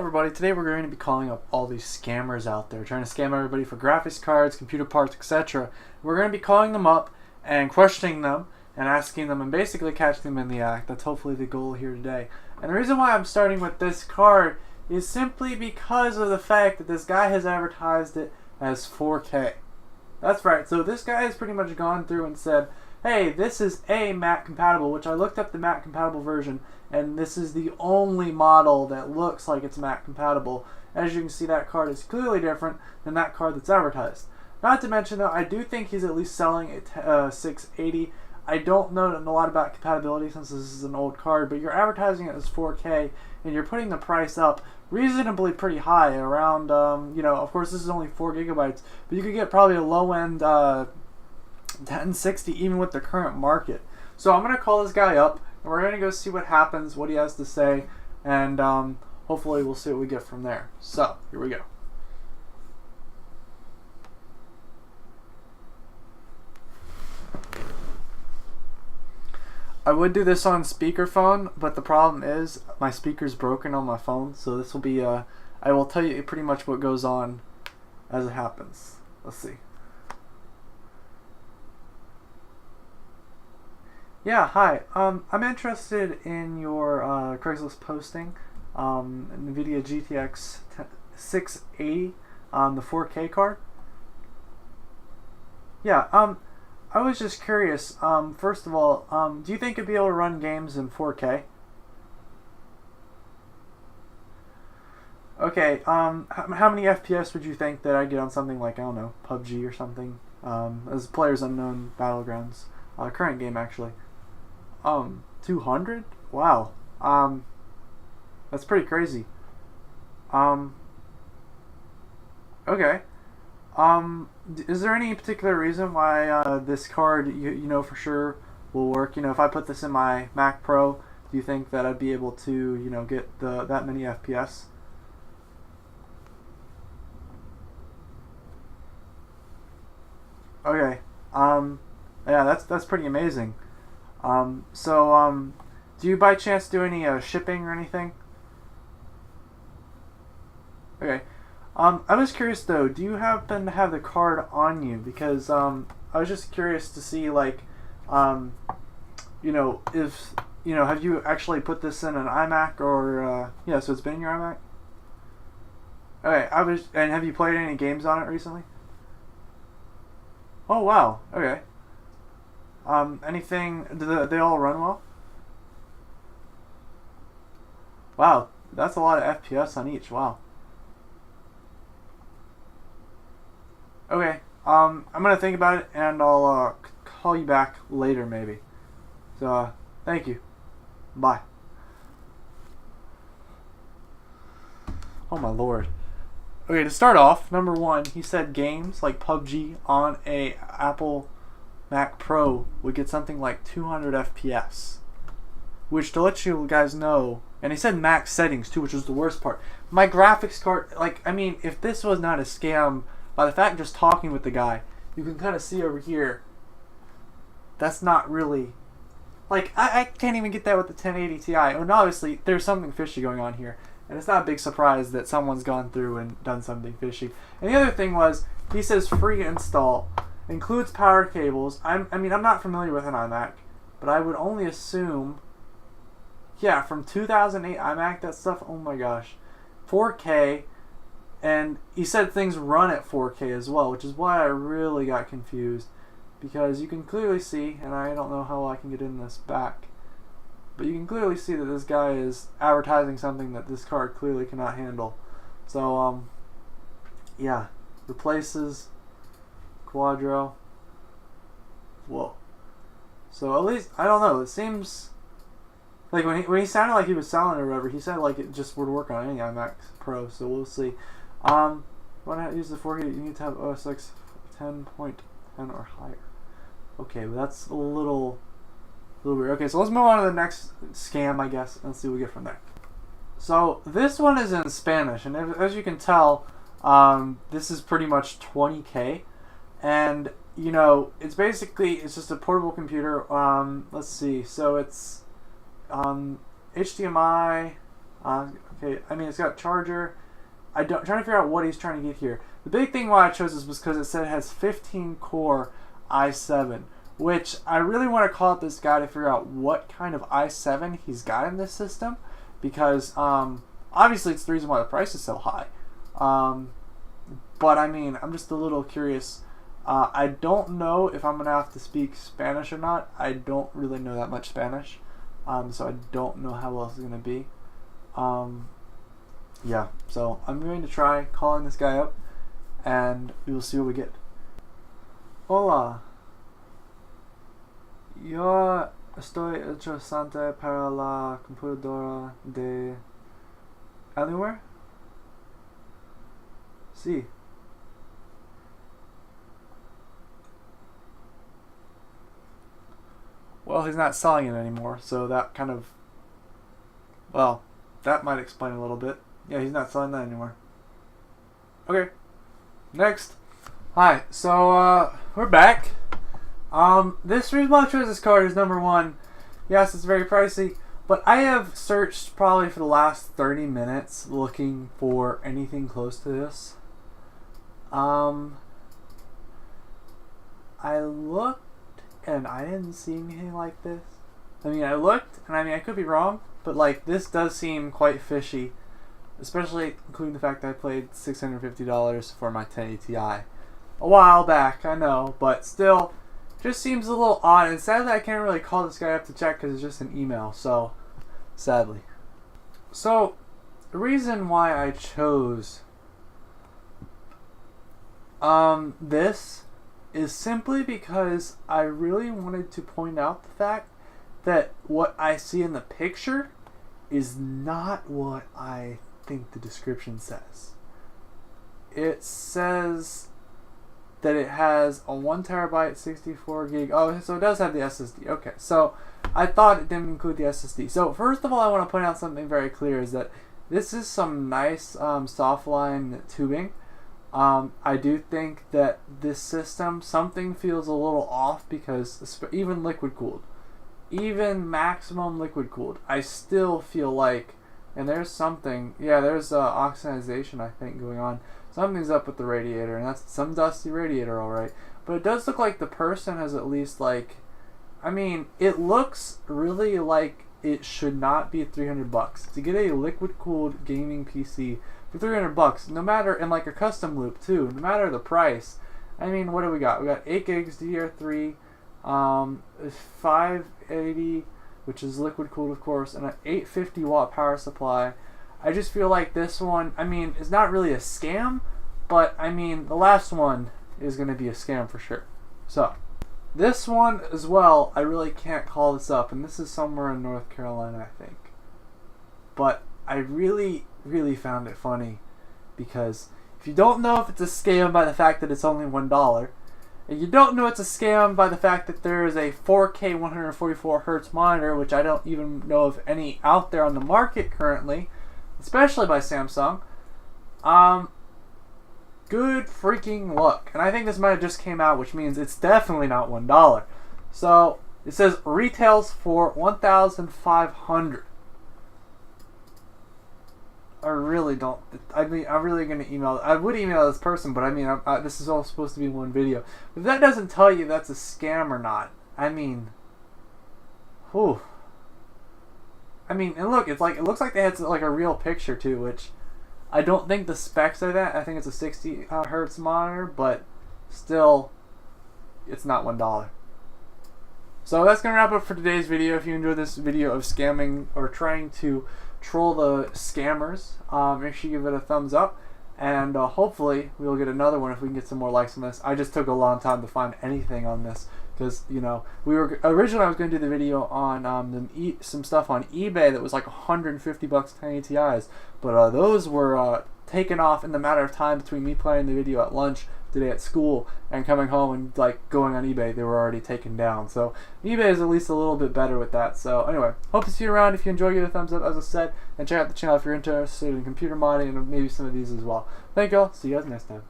everybody, today we're going to be calling up all these scammers out there, trying to scam everybody for graphics cards, computer parts, etc. We're going to be calling them up and questioning them and asking them and basically catching them in the act. That's hopefully the goal here today. And the reason why I'm starting with this card is simply because of the fact that this guy has advertised it as 4K. That's right, so this guy has pretty much gone through and said, hey, this is a Mac compatible, which I looked up the Mac compatible version, and this is the only model that looks like it's Mac compatible. As you can see, that card is clearly different than that card that's advertised. Not to mention, though, I do think he's at least selling a 680. I don't know a lot about compatibility since this is an old card, but you're advertising it as 4K, and you're putting the price up reasonably pretty high, around, of course this is only 4 gigabytes, but you could get probably a low-end 1060 even with the current market. So I'm going to call this guy up, and we're going to go see what happens, what he has to say, and hopefully we'll see what we get from there. So, here we go. I would do this on speakerphone, but the problem is my speaker's broken on my phone, so this will be, I will tell you pretty much what goes on as it happens. Let's see. Yeah, hi. I'm interested in your Craigslist posting, NVIDIA GTX 680, the 4K card. Yeah, I was just curious, first of all, do you think you'd be able to run games in 4K? Okay, how many FPS would you think that I'd get on something like, I don't know, PUBG or something, as Players Unknown Battlegrounds, current game actually. 200? Wow. That's pretty crazy. Okay. Is there any particular reason why this card, you know for sure will work? You know, if I put this in my Mac Pro, do you think that I'd be able to, get that many FPS? Okay. Yeah, that's pretty amazing. Do you by chance do any shipping or anything? Okay. I was curious though, do you happen to have the card on you? Because I was just curious to see, like, if have you actually put this in an iMac or yeah, so it's been in your iMac? Okay, and have you played any games on it recently? Oh wow, okay. Anything, do they all run well? Wow, that's a lot of FPS on each, wow. Okay, I'm gonna think about it, and I'll call you back later maybe. So, thank you. Bye. Oh my lord. Okay, to start off, number one, he said games like PUBG on a Apple Mac Pro would get something like 200 FPS. Which, to let you guys know, and he said max settings too, which was the worst part. My graphics card, like, I mean, if this was not a scam, by the fact of just talking with the guy, you can kind of see over here, that's not really, like, I can't even get that with the 1080 Ti. And obviously, there's something fishy going on here. And it's not a big surprise that someone's gone through and done something fishy. And the other thing was, he says free install, includes power cables. I'm not familiar with an iMac, but I would only assume, yeah, from 2008 iMac, that stuff, oh my gosh. 4K, and he said things run at 4K as well, which is why I really got confused. Because you can clearly see, and I don't know how I can get in this back, but you can clearly see that this guy is advertising something that this card clearly cannot handle. So, yeah, replaces Quadro. Whoa. So at least, I don't know, it seems like when he sounded like he was selling it or whatever, he said like it just would work on any iMac Pro, so we'll see. When I use the 4K, you need to have OS X 10.10 or higher. Okay, well that's a little weird. Okay, so let's move on to the next scam, I guess, and see what we get from there. So this one is in Spanish, and as you can tell, this is pretty much 20K, and it's just a portable computer. Let's see, so it's HDMI, Okay, I mean, it's got charger. I'm trying to figure out what he's trying to get here. The big thing why I chose this was because it said it has 15 core i7, which I really want to call up this guy to figure out what kind of i7 he's got in this system, because obviously it's the reason why the price is so high. But I mean, I'm just a little curious. I don't know if I'm gonna have to speak Spanish or not. I don't really know that much Spanish, so I don't know how else it's gonna be. Yeah, so I'm going to try calling this guy up, and we will see what we get. Hola. Yo estoy interesante para la computadora de Anywhere? Sí. Well, he's not selling it anymore, so that kind of, well, that might explain a little bit. Yeah, he's not selling that anymore. Okay, next. Hi, so we're back. This reason why I chose this card is number one, yes, it's very pricey, but I have searched probably for the last 30 minutes looking for anything close to this. I looked and I didn't see anything like this. I mean, I looked, and I mean, I could be wrong, but like, this does seem quite fishy, especially including the fact that I paid $650 for my 1080 Ti a while back, I know, but still, just seems a little odd, and sadly I can't really call this guy up to check because it's just an email, so, sadly. So, the reason why I chose this is simply because I really wanted to point out the fact that what I see in the picture is not what I think the description says. It says that it has a 1 terabyte 64 gig. Oh, so it does have the SSD. Okay, so I thought it didn't include the SSD. So first of all, I want to point out something very clear, is that this is some nice softline tubing. I do think that this system, something feels a little off, because even liquid cooled, even maximum liquid cooled, I still feel like, and there's something, yeah, there's oxidization I think going on. Something's up with the radiator, and that's some dusty radiator, alright. But it does look like the person has at least, like, I mean, it looks really like it should not be $300 to get a liquid cooled gaming PC for $300, no matter, and like a custom loop too, no matter the price. I mean, what do we got? We got 8 gigs DDR3, 580, which is liquid cooled of course, and an 850 watt power supply. I just feel like this one, I mean, it's not really a scam, but I mean, the last one is going to be a scam for sure. So, this one as well, I really can't call this up, and this is somewhere in North Carolina, I think. But I really found it funny, because if you don't know if it's a scam by the fact that it's only $1, and you don't know it's a scam by the fact that there is a 4K 144 Hz monitor, which I don't even know of any out there on the market currently, especially by Samsung, good freaking luck. And I think this might have just came out, which means it's definitely not $1. So it says retails for $1,500. I really don't. I mean, I'm really gonna email. I would email this person, but I mean, this is all supposed to be one video. If that doesn't tell you that's a scam or not, I mean, whew. I mean, and look, it's like, it looks like they had like a real picture too, which I don't think the specs are that. I think it's a 60 hertz monitor, but still, it's not $1. So that's gonna wrap up for today's video. If you enjoyed this video of scamming or trying to troll the scammers, make sure you give it a thumbs up, and hopefully we'll get another one if we can get some more likes on this. I just took a long time to find anything on this, because, you know, we were originally, I was going to do the video on some stuff on eBay that was like $150 1080 Ti's, but those were taken off in the matter of time between me playing the video at lunch today at school and coming home and like going on eBay. They were already taken down, so eBay is at least a little bit better with that. So anyway, hope to see you around. If you enjoy, give it a thumbs up, as I said, and check out the channel if you're interested in computer modding and maybe some of these as well. Thank y'all, see you guys next time.